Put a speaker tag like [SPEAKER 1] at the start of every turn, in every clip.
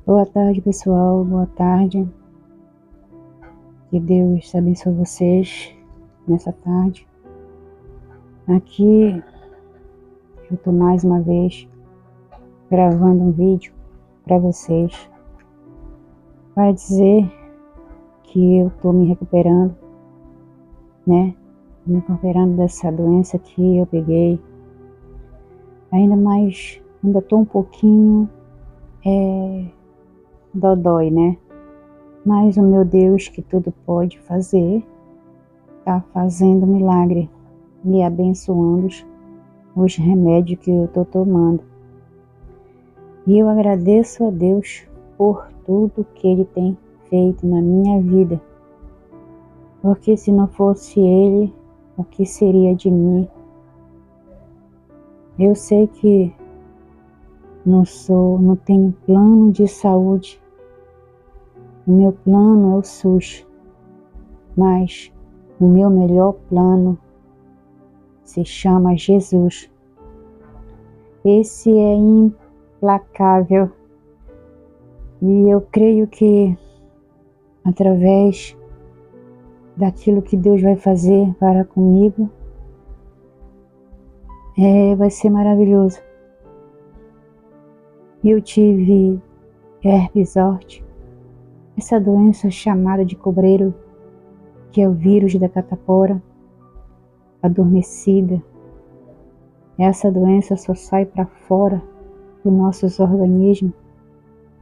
[SPEAKER 1] Boa tarde, pessoal. Boa tarde. Que Deus abençoe vocês nessa tarde. Aqui eu tô mais uma vez gravando um vídeo para vocês para dizer que eu tô me recuperando, né? Me recuperando dessa doença que eu peguei. Ainda tô um pouquinho dodói, né? Mas o meu Deus, que tudo pode fazer, tá fazendo milagre, me abençoando os remédios que eu tô tomando. E eu agradeço a Deus por tudo que Ele tem feito na minha vida. Porque se não fosse Ele, o que seria de mim? Eu sei que não tenho plano de saúde. O meu plano é o SUS. Mas o meu melhor plano se chama Jesus. Esse é implacável. E eu creio que através daquilo que Deus vai fazer para comigo, vai ser maravilhoso. Eu tive herpes zoster, essa doença chamada de cobreiro, que é o vírus da catapora adormecida. Essa doença só sai para fora dos nossos organismos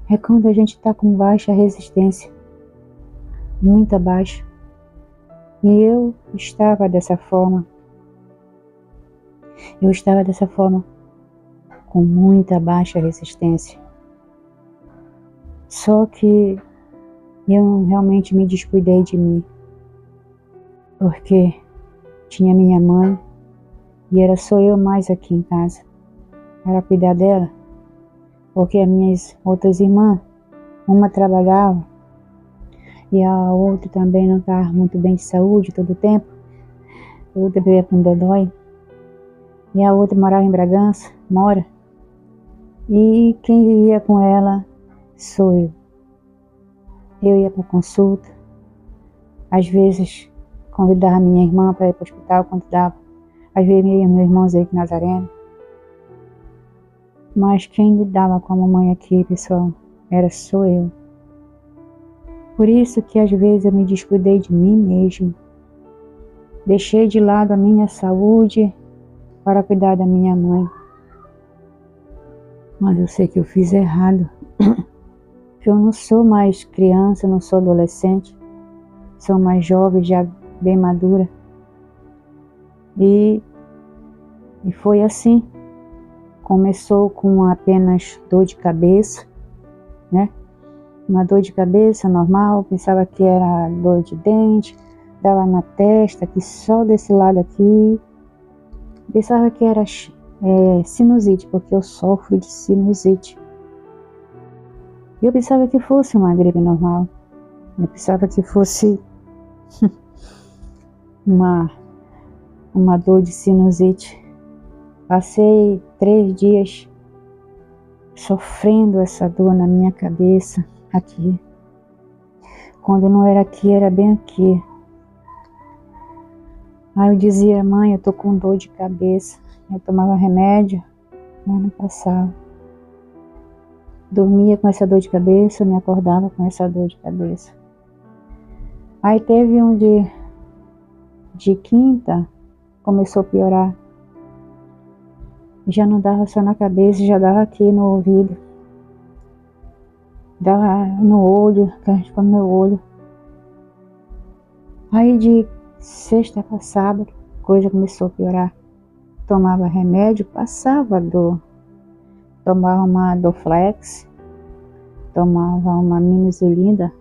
[SPEAKER 1] é quando a gente está com baixa resistência, muita baixa. E eu estava dessa forma. Com muita baixa resistência. Só que eu realmente me descuidei de mim, porque tinha minha mãe e era só eu mais aqui em casa para cuidar dela, porque as minhas outras irmãs, uma trabalhava e a outra também não estava muito bem de saúde todo o tempo, a outra veio com dodói e a outra morava em Bragança, e quem vivia com ela sou eu. Eu ia para consulta, às vezes convidava minha irmã para ir para o hospital quando dava, às vezes meus irmãos aí em Nazareno. Mas quem lidava com a mamãe aqui, pessoal, era só eu. Por isso que às vezes eu me descuidei de mim mesmo. Deixei de lado a minha saúde para cuidar da minha mãe. Mas eu sei que eu fiz errado. Eu não sou mais criança, não sou adolescente. Sou mais jovem, já bem madura. E foi assim. Começou com apenas dor de cabeça, né? Uma dor de cabeça normal, pensava que era dor de dente, dava na testa, aqui só desse lado aqui. Pensava que era sinusite, porque eu sofro de sinusite. Eu pensava que fosse uma gripe normal. Eu pensava que fosse uma dor de sinusite. Passei 3 dias sofrendo essa dor na minha cabeça, aqui. Quando não era aqui, era bem aqui. Aí eu dizia, mãe, eu tô com dor de cabeça. Eu tomava remédio, mas não passava. Dormia com essa dor de cabeça, me acordava com essa dor de cabeça. Aí teve um de quinta, começou a piorar. Já não dava só na cabeça, já dava aqui no ouvido. Dava no olho, no meu olho. Aí de sexta para sábado, a coisa começou a piorar. Tomava remédio, passava a dor. Tomava uma Dorflex, tomava uma Minozolida,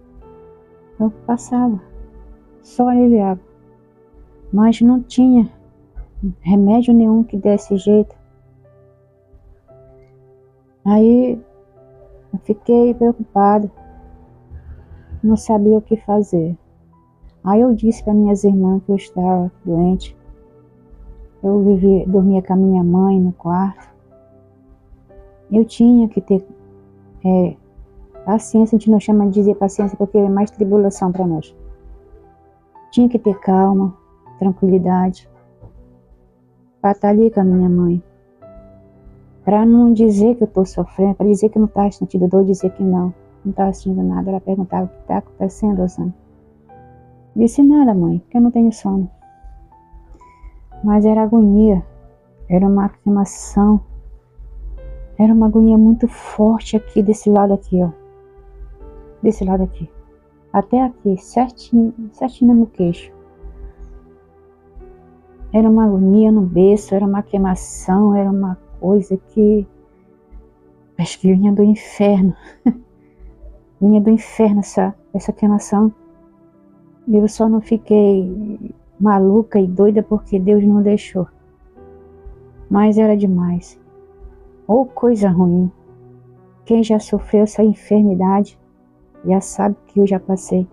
[SPEAKER 1] eu passava, só aliviava. Mas não tinha remédio nenhum que desse jeito. Aí eu fiquei preocupada, não sabia o que fazer. Aí eu disse para minhas irmãs que eu estava doente. Eu dormia com a minha mãe no quarto. Eu tinha que ter Paciência, a gente não chama de dizer paciência porque é mais tribulação para nós. Tinha que ter calma, tranquilidade, para estar ali com a minha mãe. Para não dizer que eu estou sofrendo, para dizer que eu não estava sentindo dor, dizer que não estava sentindo nada. Ela perguntava o que está acontecendo, Osana. Disse nada, mãe, porque eu não tenho sono. Mas era agonia, era uma queimação, era uma agonia muito forte aqui, desse lado aqui, ó. Desse lado aqui. Até aqui, certinho no queixo. Era uma agonia no berço, era uma queimação, era uma coisa que... acho que vinha do inferno. Vinha do inferno essa queimação. Eu só não fiquei maluca e doida porque Deus não deixou. Mas era demais. Ou coisa ruim. Quem já sofreu essa enfermidade já sabe que eu já passei.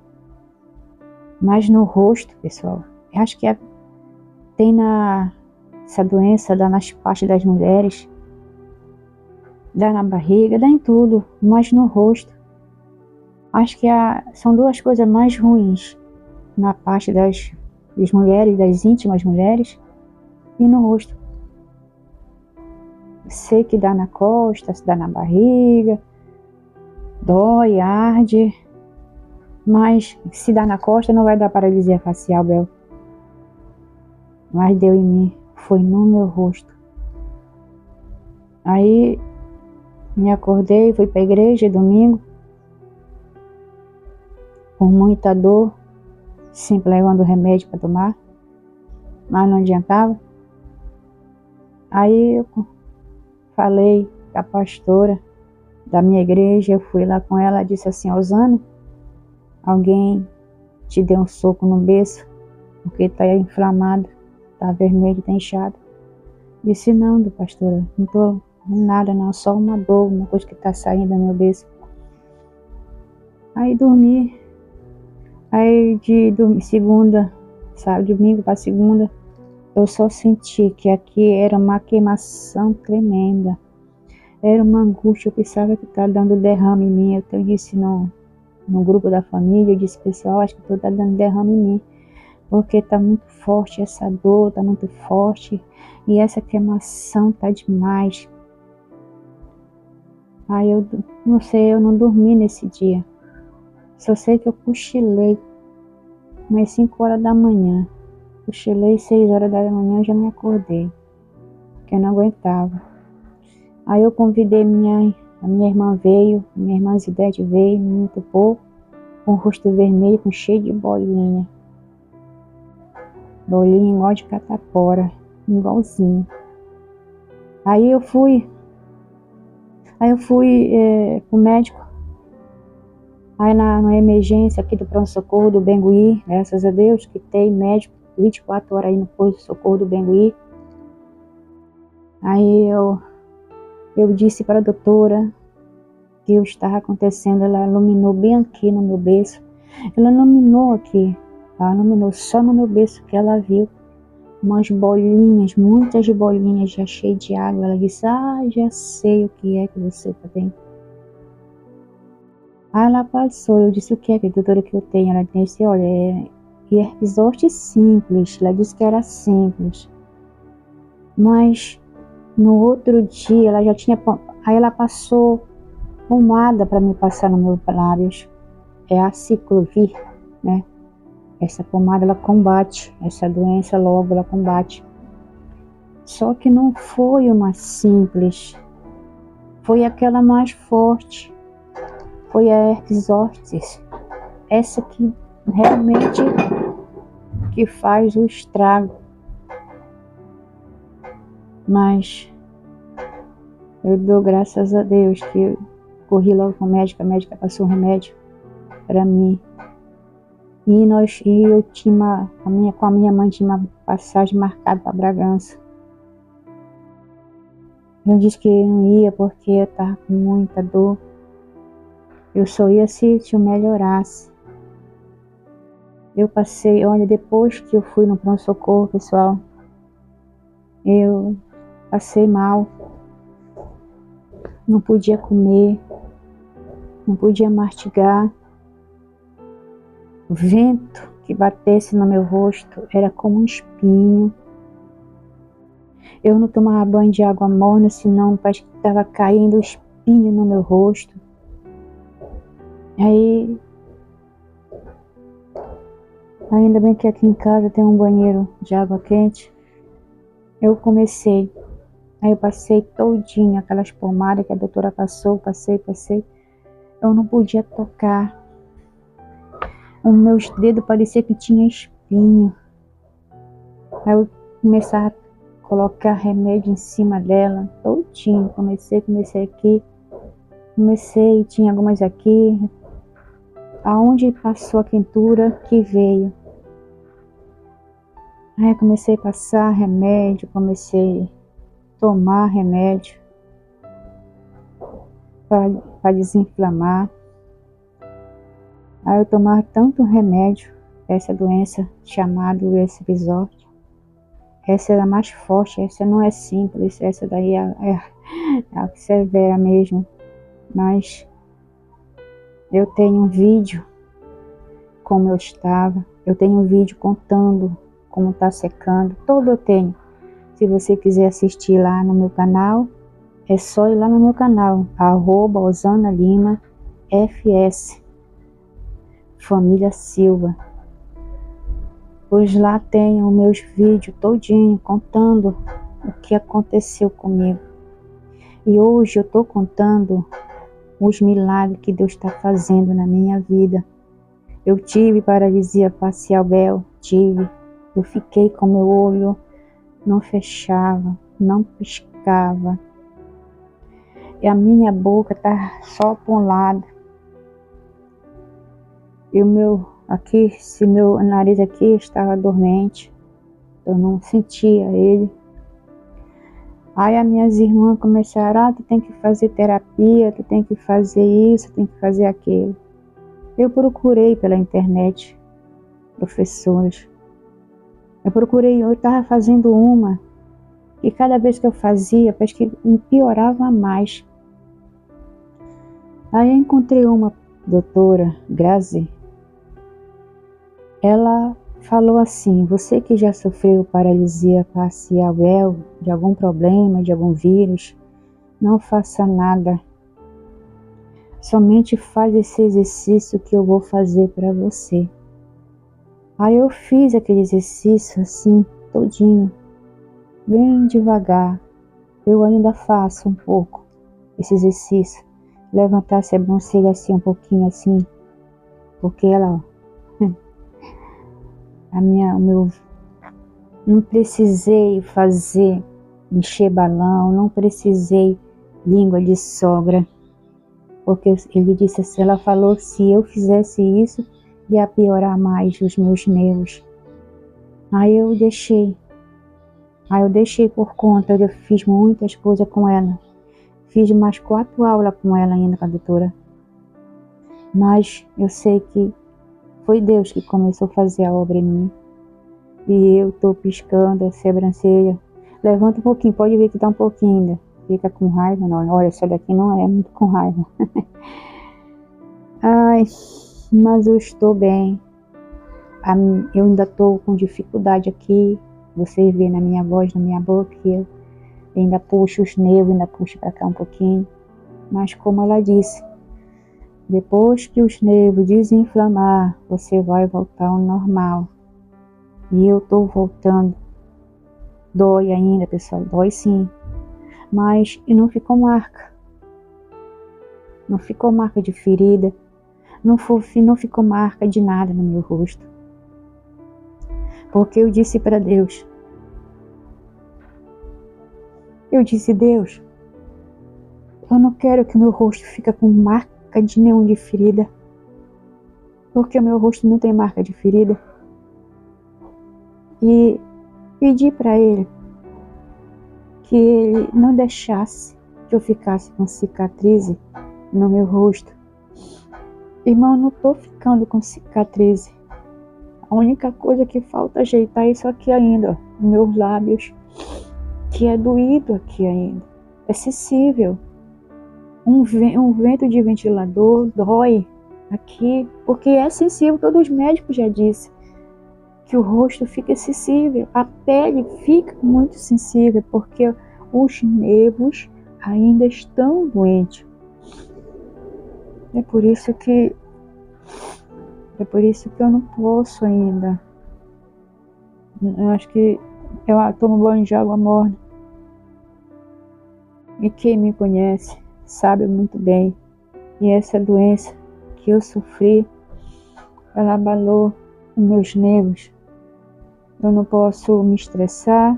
[SPEAKER 1] Mas no rosto, pessoal, eu acho que tem essa doença, dá nas partes das mulheres, dá na barriga, dá em tudo, mas no rosto. Acho que são duas coisas mais ruins, na parte das mulheres, das íntimas mulheres, e no rosto. Sei que dá na costa, se dá na barriga, dói, arde, mas se dá na costa não vai dar paralisia facial, Bel. Mas deu em mim, foi no meu rosto. Aí me acordei, fui para a igreja domingo, com muita dor, sempre levando remédio para tomar, mas não adiantava. Aí eu falei com a pastora da minha igreja, eu fui lá com ela, disse assim: Osana, alguém te deu um soco no berço, porque está inflamado, está vermelho, está inchado. Disse: não, pastora, não estou nada não, só uma dor, uma coisa que está saindo do meu berço. Aí dormi. Aí de segunda, sabe, domingo para segunda, eu só senti que aqui era uma queimação tremenda. Era uma angústia, eu pensava que estava dando derrame em mim. Eu disse no grupo da família, eu disse: pessoal, acho que estou dando derrame em mim, porque está muito forte essa dor, está muito forte, e essa queimação está demais. Aí eu não sei, eu não dormi nesse dia. Só sei que eu cochilei umas 5 horas da manhã. Cochilei 6 horas da manhã, eu já me acordei, porque eu não aguentava. Aí eu convidei a minha irmã veio, minha irmã Zidete veio, me entupou, com o rosto vermelho, com cheio de bolinha. Bolinha igual de catapora, igualzinho. Aí eu fui pro médico. Aí na emergência aqui do pronto-socorro do Bengui, graças a Deus que tem médico 24 horas aí no posto de socorro do Bengui. Aí eu disse para a doutora que o que estava acontecendo. Ela iluminou bem aqui no meu berço. Ela iluminou aqui, ela iluminou só no meu berço que ela viu umas bolinhas, muitas bolinhas já cheias de água. Ela disse: já sei o que é que você está tendo. Aí ela passou, eu disse: o que é que, doutora, que eu tenho? Ela disse: olha, é herpes zoster simples. Ela disse que era simples. Mas no outro dia ela já tinha... Aí ela passou pomada para me passar nos meus lábios. É a Ciclovir, né? Essa pomada ela combate essa doença, logo ela combate. Só que não foi uma simples, foi aquela mais forte. Foi a herpes zoster. Essa que realmente que faz o estrago. Mas eu dou graças a Deus que eu corri logo com a médica passou um remédio para mim. E eu tinha com a minha mãe tinha uma passagem marcada para Bragança. Eu disse que não ia porque eu estava com muita dor. Eu só ia se eu melhorasse. Eu passei, olha, depois que eu fui no pronto-socorro, pessoal, eu passei mal. Não podia comer. não podia mastigar. O vento que batesse no meu rosto era como um espinho. Eu não tomava banho de água morna, senão parece que estava caindo espinho no meu rosto. Aí, ainda bem que aqui em casa tem um banheiro de água quente. Aí eu passei todinha aquelas pomadas que a doutora passou, passei. Eu não podia tocar. Os meus dedos parecia que tinha espinho. Aí eu começava a colocar remédio em cima dela, todinho. Comecei aqui. Tinha algumas aqui. Aonde passou a quentura que veio. Aí eu comecei a passar remédio, comecei a tomar remédio para desinflamar. Aí eu tomava tanto remédio, essa doença chamada doença Resort. Essa era mais forte, essa não é simples, essa daí é a severa mesmo. Mas eu tenho um vídeo como eu estava, eu tenho um vídeo contando como está secando, todo eu tenho. Se você quiser assistir lá no meu canal, é só ir lá no meu canal, @OsanaLimaFS, Família Silva. Pois lá tem os meus vídeos todinho contando o que aconteceu comigo. E hoje eu estou contando os milagres que Deus está fazendo na minha vida. Eu tive paralisia facial, eu fiquei com meu olho, não fechava, não piscava. E a minha boca tá só para um lado. E o meu nariz aqui estava dormente. Eu não sentia ele. Aí as minhas irmãs começaram, tu tem que fazer terapia, tu tem que fazer isso, tem que fazer aquilo. Eu procurei pela internet professores. Eu estava fazendo uma, e cada vez que eu fazia, parece que me piorava mais. Aí eu encontrei uma doutora, Grazi. Ela falou assim: você que já sofreu paralisia facial de algum problema, de algum vírus, não faça nada. Somente faz esse exercício que eu vou fazer para você. Aí eu fiz aquele exercício assim, todinho, bem devagar. Eu ainda faço um pouco esse exercício. Levantar a sobrancelha assim, um pouquinho assim, porque ela, não precisei encher balão, não precisei língua de sogra, porque ele disse assim, ela falou que se eu fizesse isso, ia piorar mais os meus nervos. Aí eu deixei por conta, eu fiz muitas coisas com ela. Fiz mais 4 aulas com ela ainda, com a doutora. Mas eu sei que foi Deus que começou a fazer a obra em mim. E eu tô piscando a sobrancelha. Levanta um pouquinho, pode ver que tá um pouquinho ainda. Fica com raiva, não. Olha, essa daqui não é muito com raiva. Ai, mas eu estou bem. Eu ainda estou com dificuldade aqui. Vocês veem na minha voz, na minha boca, que eu ainda puxo os nervos, ainda puxo para cá um pouquinho. Mas como ela disse, depois que os nervos desinflamar, você vai voltar ao normal. E eu estou voltando. Dói ainda, pessoal, dói sim. Mas e não ficou marca. Não ficou marca de ferida. Não ficou marca de nada no meu rosto. Porque eu disse para Deus. Eu disse, Deus, eu não quero que meu rosto fique com marca de nenhum de ferida. Porque o meu rosto não tem marca de ferida. E pedi para Ele que Ele não deixasse que eu ficasse com cicatriz no meu rosto. Irmão, eu não estou ficando com cicatriz. A única coisa que falta ajeitar é isso aqui ainda, ó, meus lábios, que é doído aqui ainda, é sensível. Um vento de ventilador dói aqui, porque é sensível. Todos os médicos já disseram que o rosto fica sensível, a pele fica muito sensível, porque os nervos ainda estão doentes. É por isso que eu não posso ainda. Eu acho que eu tomo banho de água morna. E quem me conhece sabe muito bem. E essa doença que eu sofri, ela abalou os meus nervos. Eu não posso me estressar.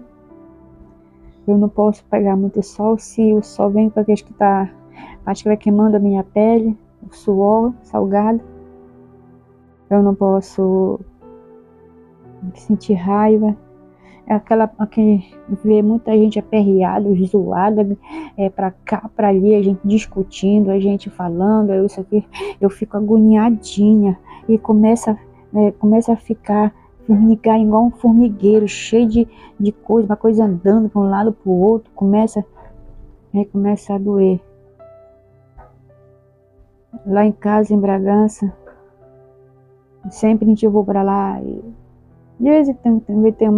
[SPEAKER 1] Eu não posso pegar muito sol. Se o sol vem com aqueles que acho que vai queimando a minha pele, o suor salgado. Eu não posso sentir raiva. É aquele ver muita gente aperreada, zoada, pra cá, pra ali, a gente discutindo, a gente falando, isso aqui, eu fico agoniadinha e começa a formigar igual um formigueiro, cheio de coisa, uma coisa andando para um lado para o outro, começa a doer. Lá em casa, em Bragança, sempre a gente vou para lá e de vez em quando também tem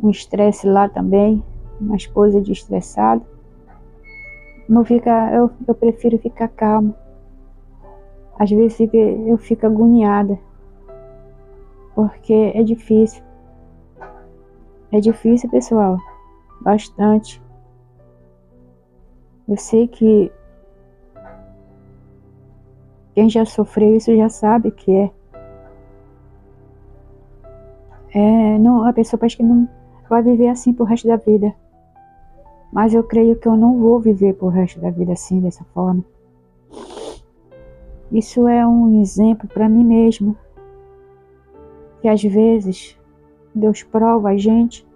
[SPEAKER 1] um estresse lá também, umas coisas de estressado. Eu prefiro ficar calma. Às vezes eu fico agoniada, porque é difícil. É difícil, pessoal, bastante. Eu sei que quem já sofreu isso já sabe que não, a pessoa parece que não vai viver assim pro resto da vida. Mas eu creio que eu não vou viver pro resto da vida assim, dessa forma. Isso é um exemplo para mim mesma. Que às vezes Deus prova a gente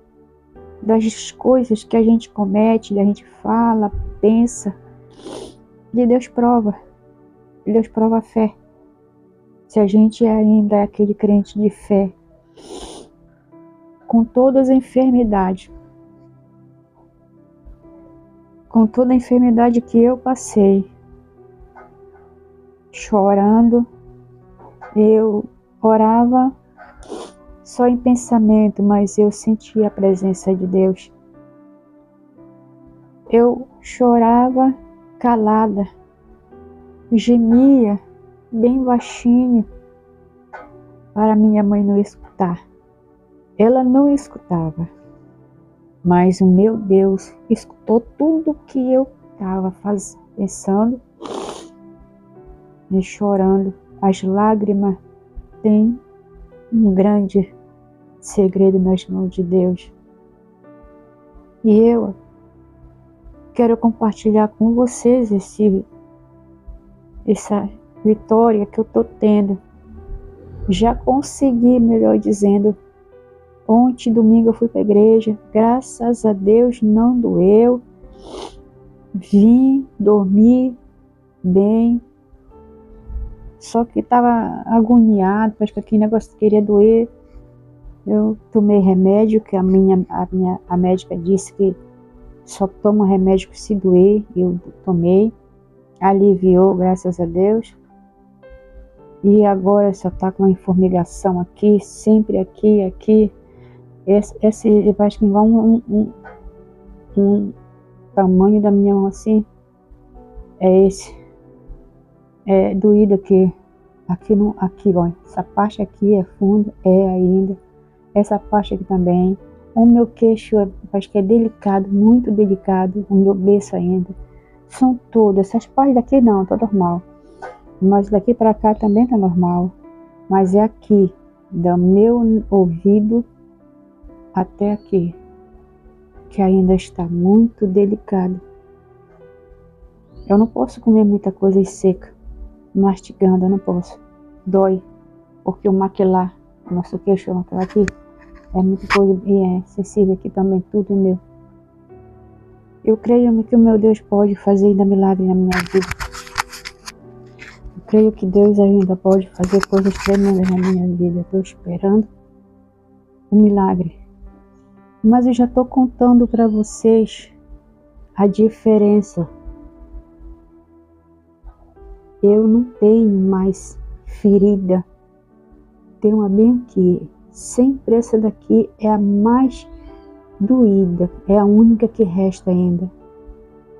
[SPEAKER 1] das coisas que a gente comete, a gente fala, pensa. E Deus prova. Deus prova a fé. Se a gente ainda é aquele crente de fé, com todas as enfermidades, com toda a enfermidade que eu passei, chorando, eu orava só em pensamento, mas eu sentia a presença de Deus. Eu chorava calada, gemia bem baixinho para minha mãe não escutar. Ela não escutava, mas o meu Deus escutou tudo que eu estava pensando e chorando. As lágrimas têm um grande segredo nas mãos de Deus. E eu quero compartilhar com vocês essa vitória que eu estou tendo. Já consegui, melhor dizendo. Ontem, domingo, eu fui para a igreja. Graças a Deus, não doeu. Vim dormir bem. Só que estava agoniado, parece que aquele negócio queria doer. Eu tomei remédio, que a médica disse que só toma remédio se doer. Eu tomei. Aliviou, graças a Deus. E agora só está com uma formigação aqui, sempre aqui. Esse eu acho que igual um tamanho da minha mão assim. É esse. É doído aqui. Aqui, ó. Essa parte aqui é funda, ainda. Essa parte aqui também. O meu queixo, acho que é delicado, muito delicado. O meu berço ainda. São todas. Essas partes daqui não, tá normal. Mas daqui para cá também tá normal. Mas é aqui, do meu ouvido até aqui, que ainda está muito delicado. Eu não posso comer muita coisa seca, mastigando, eu não posso. Dói, porque o maquilar, nosso queixo, o maquilar aqui, é muita coisa e é sensível aqui também, tudo meu. Eu creio que o meu Deus pode fazer ainda milagre na minha vida. Eu creio que Deus ainda pode fazer coisas tremendas na minha vida. Eu estou esperando um milagre. Mas eu já estou contando para vocês a diferença eu não tenho mais ferida. Tem uma bem aqui. Sempre essa daqui é a mais doída. É a única que resta ainda.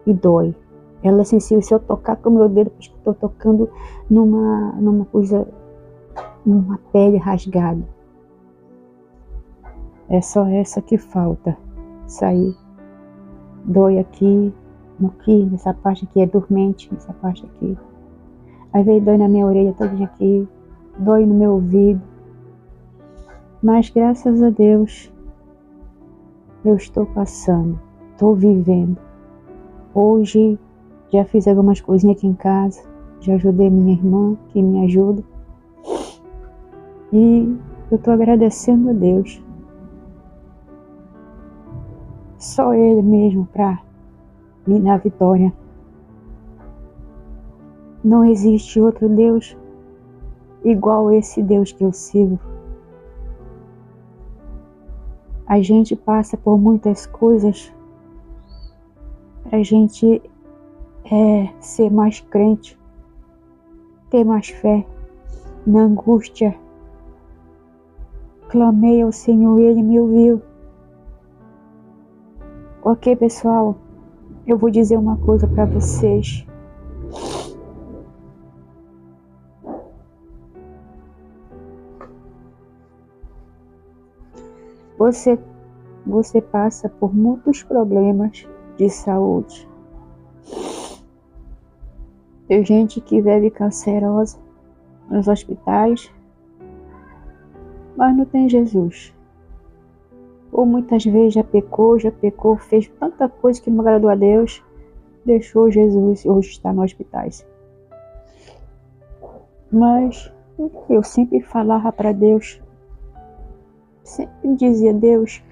[SPEAKER 1] E dói. Ela é sensível. Se eu tocar com o meu dedo, acho que estou tocando numa coisa, numa pele rasgada. É só essa que falta sair. Dói aqui, nessa parte aqui é dormente, nessa parte aqui. Às vezes dói na minha orelha toda aqui, dói no meu ouvido. Mas graças a Deus, eu estou passando, estou vivendo. Hoje já fiz algumas coisinhas aqui em casa, já ajudei minha irmã, que me ajuda. E eu estou agradecendo a Deus. Só Ele mesmo para me dar vitória. Não existe outro Deus igual esse Deus que eu sigo. A gente passa por muitas coisas para a gente ser mais crente, ter mais fé. Na angústia, clamei ao Senhor e Ele me ouviu. Ok, pessoal, eu vou dizer uma coisa para vocês. Você passa por muitos problemas de saúde. Tem gente que vive cancerosa nos hospitais, mas não tem Jesus. Ou muitas vezes já pecou, fez tanta coisa que não agradou a Deus, deixou Jesus e hoje está nos hospitais. Mas eu sempre falava para Deus, sempre dizia: Deus,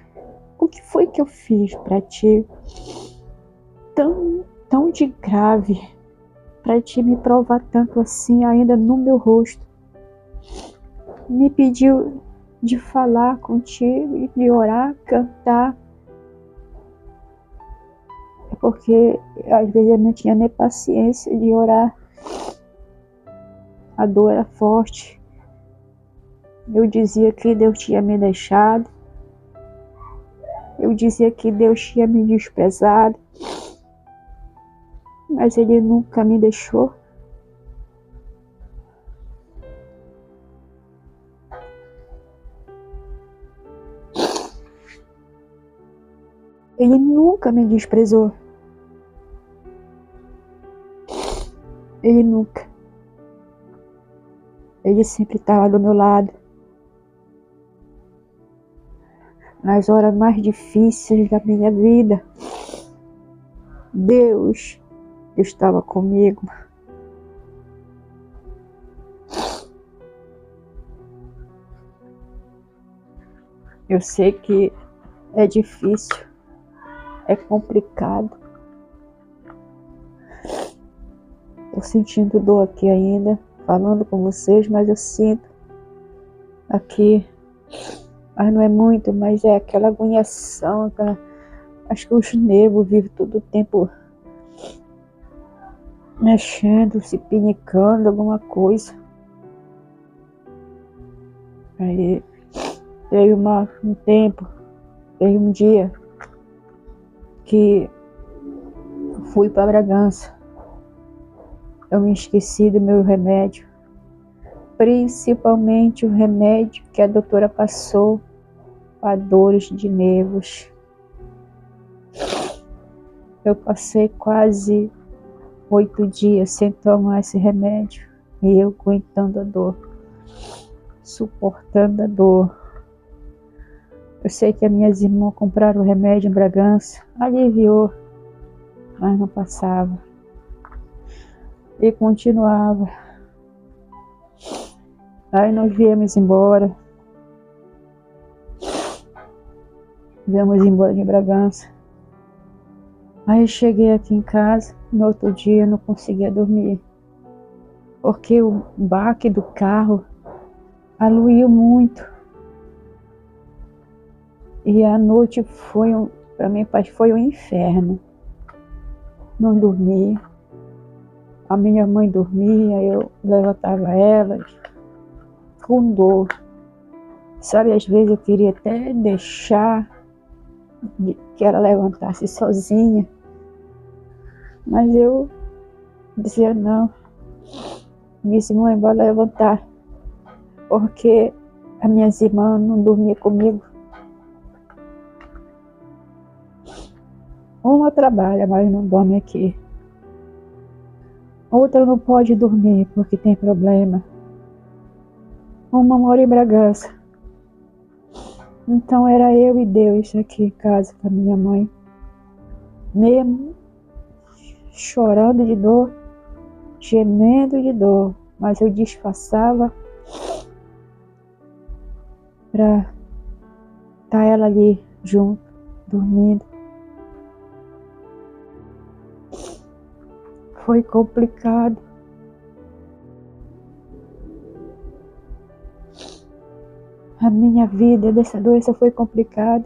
[SPEAKER 1] o que foi que eu fiz para Ti tão de grave, para Ti me provar tanto assim ainda no meu rosto? Me pediu de falar contigo, de orar, cantar, porque às vezes eu não tinha nem paciência de orar. A dor era forte. Eu dizia que Deus tinha me deixado. Eu dizia que Deus tinha me desprezado. Mas Ele nunca me deixou. Ele nunca me desprezou. Ele nunca. Ele sempre estava do meu lado. Nas horas mais difíceis da minha vida, Deus estava comigo. Eu sei que é difícil, é complicado. Estou sentindo dor aqui ainda, falando com vocês, mas eu sinto aqui. Mas não é muito, mas é aquela agoniação, acho que os nervos vivem todo o tempo mexendo, se pinicando, alguma coisa. Aí teve um dia que fui para Bragança. Eu me esqueci do meu remédio, principalmente o remédio que a doutora passou para dores de nervos. Eu passei quase 8 dias sem tomar esse remédio e eu aguentando a dor, suportando a dor. Eu sei que as minhas irmãs compraram o remédio em Bragança, aliviou, mas não passava. E continuava. Aí nós viemos embora. Viemos embora de Bragança. Aí cheguei aqui em casa, no outro dia não conseguia dormir. Porque o baque do carro aluiu muito. E a noite para mim foi um inferno. Não dormi. A minha mãe dormia, eu levantava ela com dor. Sabe, às vezes eu queria até deixar que ela levantasse sozinha, mas eu dizia não. Disse, mãe, bora levantar, porque as minhas irmãs não dormiam comigo. Uma trabalha, mas não dorme aqui. Outra não pode dormir porque tem problema. Uma mora em Bragança. Então era eu e Deus aqui em casa com a minha mãe. Mesmo chorando de dor, gemendo de dor, mas eu disfarçava para estar ela ali junto, dormindo. Foi complicado. A minha vida dessa doença foi complicada,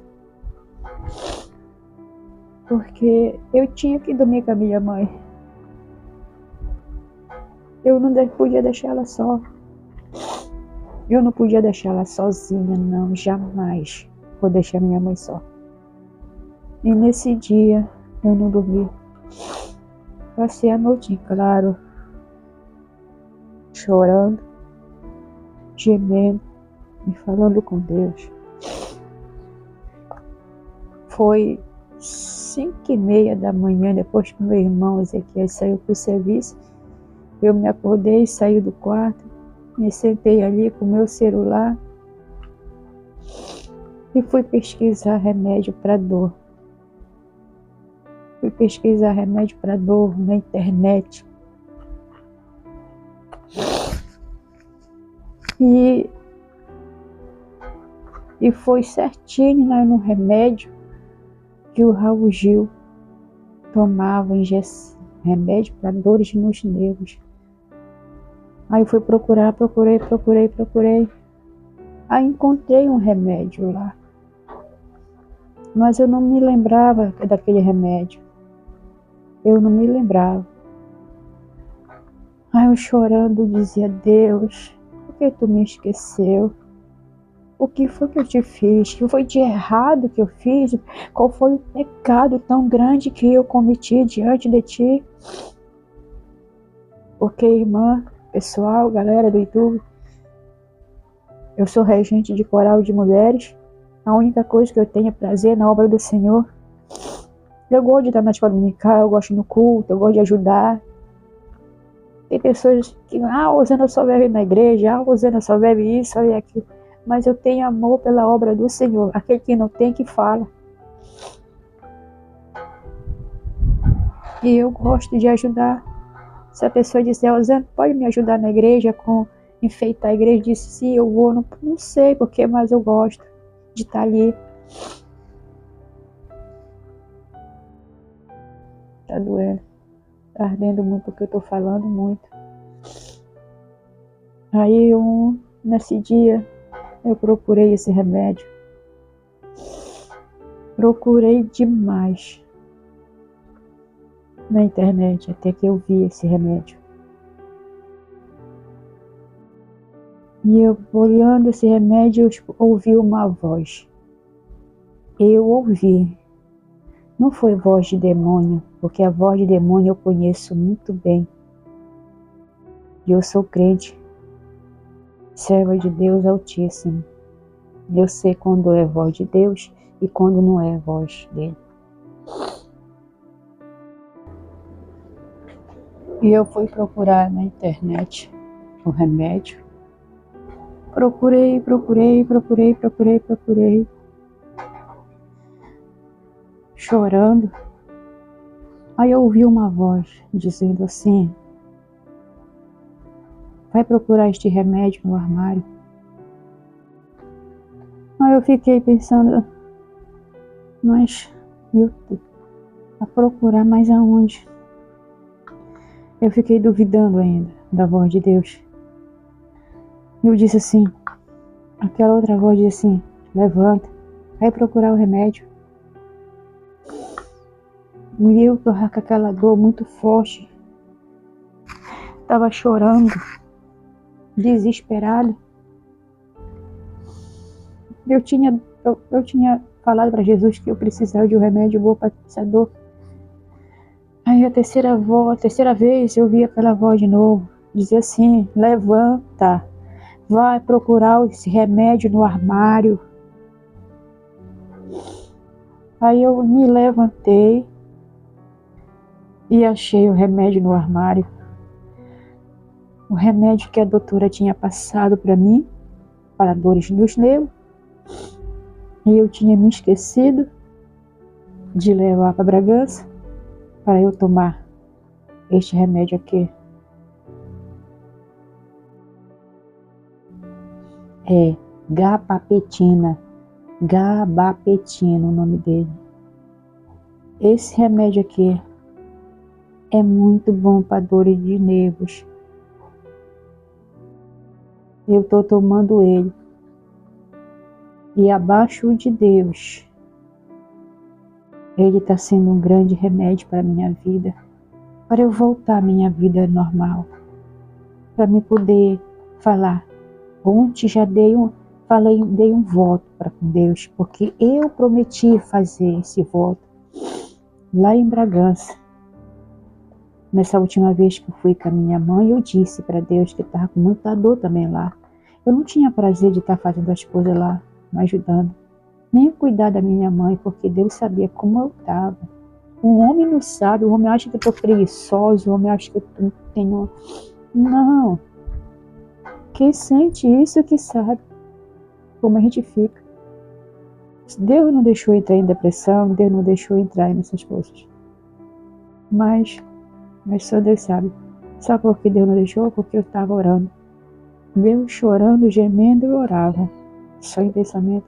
[SPEAKER 1] porque eu tinha que dormir com a minha mãe. Eu não podia deixar ela só. Eu não podia deixar ela sozinha, não, jamais. Vou deixar minha mãe só. E nesse dia eu não dormi. Passei a noite em claro, chorando, gemendo e falando com Deus. Foi 5:30 da manhã, depois que meu irmão Ezequiel saiu para o serviço. Eu me acordei, saí do quarto, me sentei ali com o meu celular e fui pesquisar remédio para dor. Fui pesquisar remédio para dor na internet. E foi certinho no remédio que o Raul Gil tomava, remédio para dores nos nervos. Aí eu fui procurar, procurei. Aí encontrei um remédio lá. Mas eu não me lembrava daquele remédio. Eu não me lembrava. Aí eu chorando dizia, Deus, por que tu me esqueceu? O que foi que eu te fiz? O que foi de errado que eu fiz? Qual foi o pecado tão grande que eu cometi diante de ti? Porque, irmã, pessoal, galera do YouTube, eu sou regente de coral de mulheres. A única coisa que eu tenho é prazer na obra do Senhor. Eu gosto de estar na escola dominical, eu gosto no culto, eu gosto de ajudar. Tem pessoas que, Rosana só vive na igreja, Rosana só vive isso, e aquilo. Mas eu tenho amor pela obra do Senhor. Aquele que não tem, que fala. E eu gosto de ajudar. Se a pessoa disser, Rosana, pode me ajudar na igreja com enfeitar a igreja? Disse, sim, eu vou. Não sei porquê, mas eu gosto de estar ali. Tá doendo. Tá ardendo muito porque eu tô falando muito. Aí nesse dia eu procurei esse remédio. Procurei demais na internet até que eu vi esse remédio. E eu olhando esse remédio, eu ouvi uma voz. Eu ouvi. Não foi voz de demônio, porque a voz de demônio eu conheço muito bem. E eu sou crente, serva de Deus Altíssimo. Eu sei quando é voz de Deus e quando não é voz dele. E eu fui procurar na internet o remédio. Procurei. Chorando. Aí eu ouvi uma voz dizendo assim, vai procurar este remédio no armário. Aí eu fiquei pensando, mas eu a procurar mais aonde? Eu fiquei duvidando ainda da voz de Deus. Eu disse assim, aquela outra voz disse assim, levanta, vai procurar o remédio. E eu tô com aquela dor muito forte Estava chorando, desesperado. Eu tinha falado para Jesus que eu precisava de um remédio bom para essa dor. Aí a terceira vez eu vi aquela voz de novo, dizia assim: levanta, vai procurar esse remédio no armário. Aí eu me levantei e achei o remédio no armário. O remédio que a doutora tinha passado para mim, para dores nos nervos. E eu tinha me esquecido de levar para Bragança para eu tomar este remédio aqui. É gabapentina o nome dele. Esse remédio aqui é muito bom para dores de nervos. Eu estou tomando ele. E abaixo de Deus, ele está sendo um grande remédio para a minha vida. Para eu voltar à minha vida normal. Para me poder falar. Ontem já dei um voto para com Deus, porque eu prometi fazer esse voto lá em Bragança. Nessa última vez que eu fui com a minha mãe, eu disse para Deus que eu estava com muita dor também lá. Eu não tinha prazer de estar fazendo as coisas lá, me ajudando, nem cuidar da minha mãe, porque Deus sabia como eu estava. O homem não sabe, o homem acha que eu estou preguiçoso, o homem acha que eu não tenho... Não. Quem sente isso que sabe como a gente fica. Deus não deixou eu entrar em depressão, Deus não deixou eu entrar nessas coisas. Mas só Deus sabe. Sabe por que Deus não deixou? Porque eu estava orando. Mesmo chorando, gemendo, eu orava. Só em pensamento.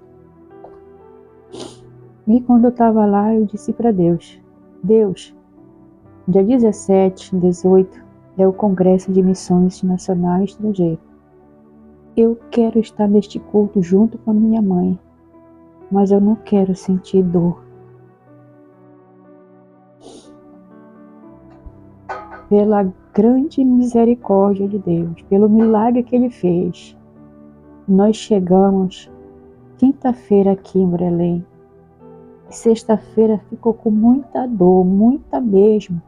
[SPEAKER 1] E quando eu estava lá, eu disse para Deus: Deus, dia 17, 18, é o Congresso de Missões Nacional e Estrangeiro. Eu quero estar neste culto junto com a minha mãe, mas eu não quero sentir dor. Pela grande misericórdia de Deus, pelo milagre que Ele fez, nós chegamos quinta-feira aqui em Belém. Sexta-feira ficou com muita dor, muita mesmo,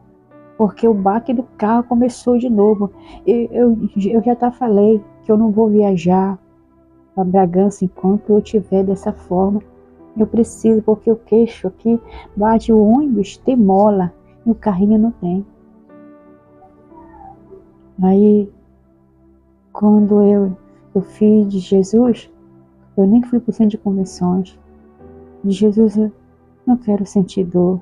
[SPEAKER 1] porque o baque do carro começou de novo. Eu já falei que eu não vou viajar para Bragança enquanto eu estiver dessa forma. Eu preciso, porque o queixo aqui bate, o ônibus tem mola e o carrinho não tem. Aí, quando eu fiz de Jesus, eu nem fui para o centro de convenções. De Jesus, eu não quero sentir dor.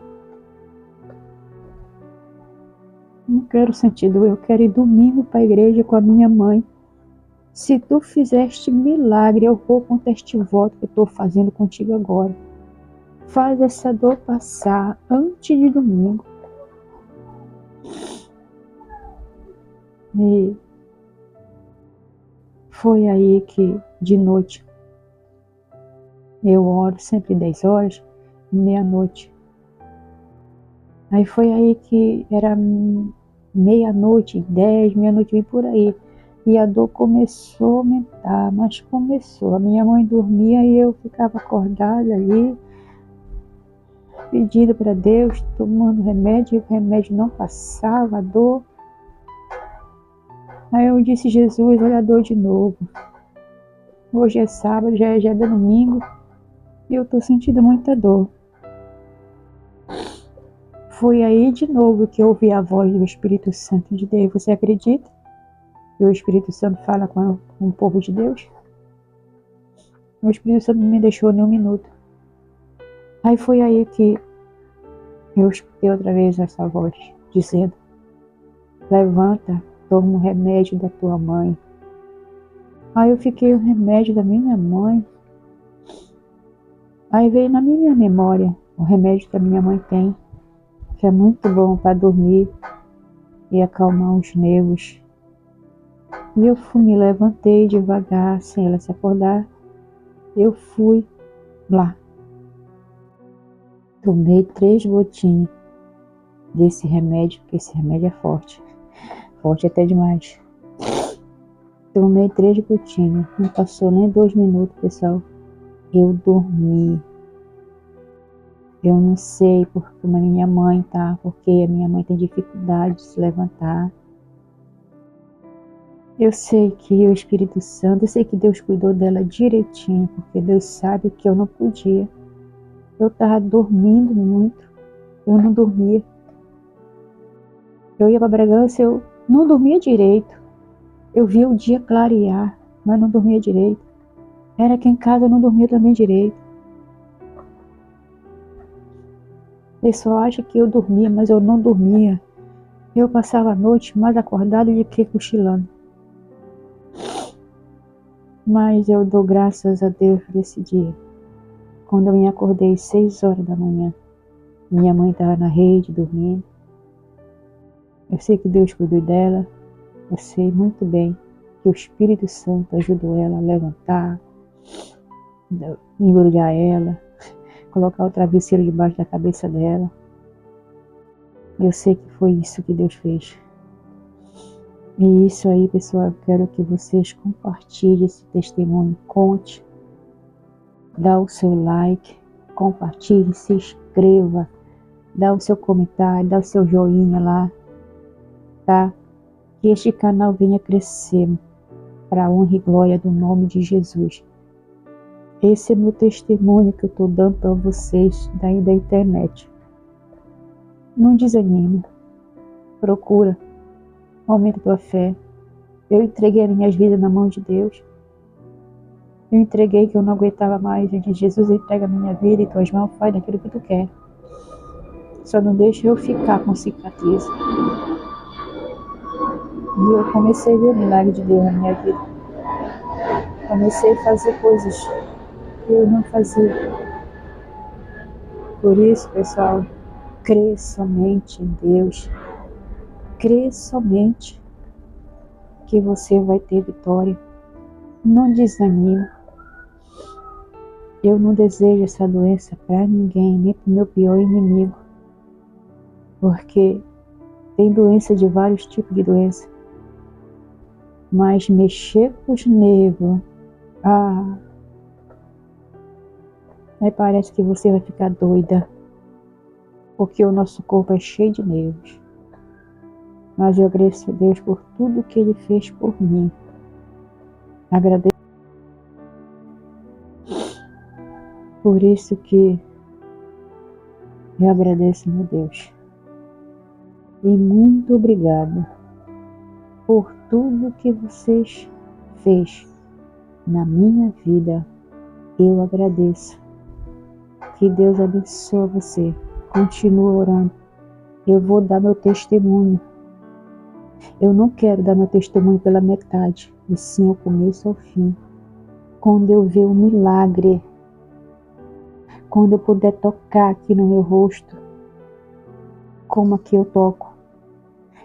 [SPEAKER 1] Não quero sentir dor, eu quero ir domingo para a igreja com a minha mãe. Se tu fizeste milagre, eu vou contar este voto que eu estou fazendo contigo agora. Faz essa dor passar antes de domingo. E foi aí que, de noite, eu oro sempre 10 horas, meia-noite. Aí foi aí que era meia-noite, 10, meia-noite, por aí. E a dor começou a aumentar, mas começou. A minha mãe dormia e eu ficava acordada ali, pedindo para Deus, tomando remédio, e o remédio não passava, a dor. Aí eu disse: Jesus, olha a dor de novo. Hoje é sábado, já é domingo, e eu estou sentindo muita dor. Foi aí de novo que eu ouvi a voz do Espírito Santo de Deus. Você acredita que o Espírito Santo fala com o povo de Deus? O Espírito Santo não me deixou nem um minuto. Aí foi aí que eu escutei outra vez essa voz dizendo: levanta, toma o remédio da tua mãe. Aí eu fiquei o remédio da minha mãe. Aí veio na minha memória o remédio que a minha mãe tem, que é muito bom para dormir e acalmar os nervos. E eu me levantei devagar, sem ela se acordar. Eu fui lá. Tomei 3 gotinhas desse remédio, porque esse remédio é forte. forte até demais. Tomei 3 gotinhas, não passou nem 2 minutos, pessoal. Eu dormi. Eu não sei porque a minha mãe tá, porque a minha mãe tem dificuldade de se levantar. Eu sei que o Espírito Santo, eu sei que Deus cuidou dela direitinho, porque Deus sabe que eu não podia. Eu tava dormindo muito, eu não dormia. Eu ia para Bragança, eu não dormia direito. Eu via o dia clarear, mas não dormia direito. Era aqui em casa, eu não dormia também direito. O pessoal acha que eu dormia, mas eu não dormia. Eu passava a noite mais acordada do que cochilando. Mas eu dou graças a Deus por esse dia. Quando eu me acordei 6 horas da manhã, minha mãe estava na rede dormindo. Eu sei que Deus cuidou dela. Eu sei muito bem que o Espírito Santo ajudou ela a levantar, embrulhar ela, colocar o travesseiro debaixo da cabeça dela. Eu sei que foi isso que Deus fez. E isso aí, pessoal, eu quero que vocês compartilhem esse testemunho, conte, dá o seu like, compartilhe, se inscreva, dá o seu comentário, dá o seu joinha lá, tá? Que este canal venha crescer para a honra e glória do nome de Jesus. Esse é meu testemunho que eu estou dando para vocês daí da internet. Não desanime, procura, aumenta a tua fé. Eu entreguei as minhas vidas na mão de Deus. Eu entreguei que eu não aguentava mais. Eu disse: Jesus, entrega a minha vida em tuas mãos, faz daquilo que tu quer. Só não deixa eu ficar com cicatriz. E eu comecei a ver o milagre de Deus na minha vida. Comecei a fazer coisas que eu não fazia. Por isso, pessoal, crê somente em Deus. Crê somente que você vai ter vitória. Não desanime. Eu não desejo essa doença para ninguém, nem para o meu pior inimigo. Porque tem doença de vários tipos de doença. Mas mexer com os nervos, aí parece que você vai ficar doida. Porque o nosso corpo é cheio de nervos. Mas eu agradeço a Deus por tudo que Ele fez por mim. Agradeço. Por isso que eu agradeço, meu Deus. E muito obrigado por tudo que vocês fez na minha vida. Eu agradeço. Que Deus abençoe você. Continue orando. Eu vou dar meu testemunho. Eu não quero dar meu testemunho pela metade, e sim ao começo ao fim. Quando eu ver um milagre, quando eu puder tocar aqui no meu rosto, como aqui eu toco.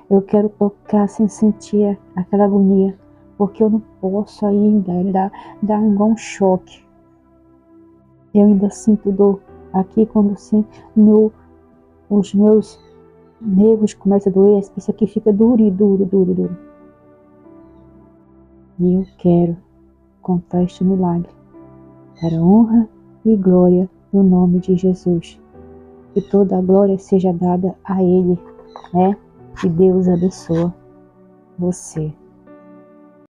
[SPEAKER 1] Eu quero tocar sem sentir aquela agonia, porque eu não posso ainda, dá igual um choque. Eu ainda sinto dor aqui quando os meus nervos começam a doer, essa pessoa aqui fica duro. E eu quero contar este milagre para a honra e glória do nome de Jesus. Que toda a glória seja dada a Ele, né? Que Deus abençoe você.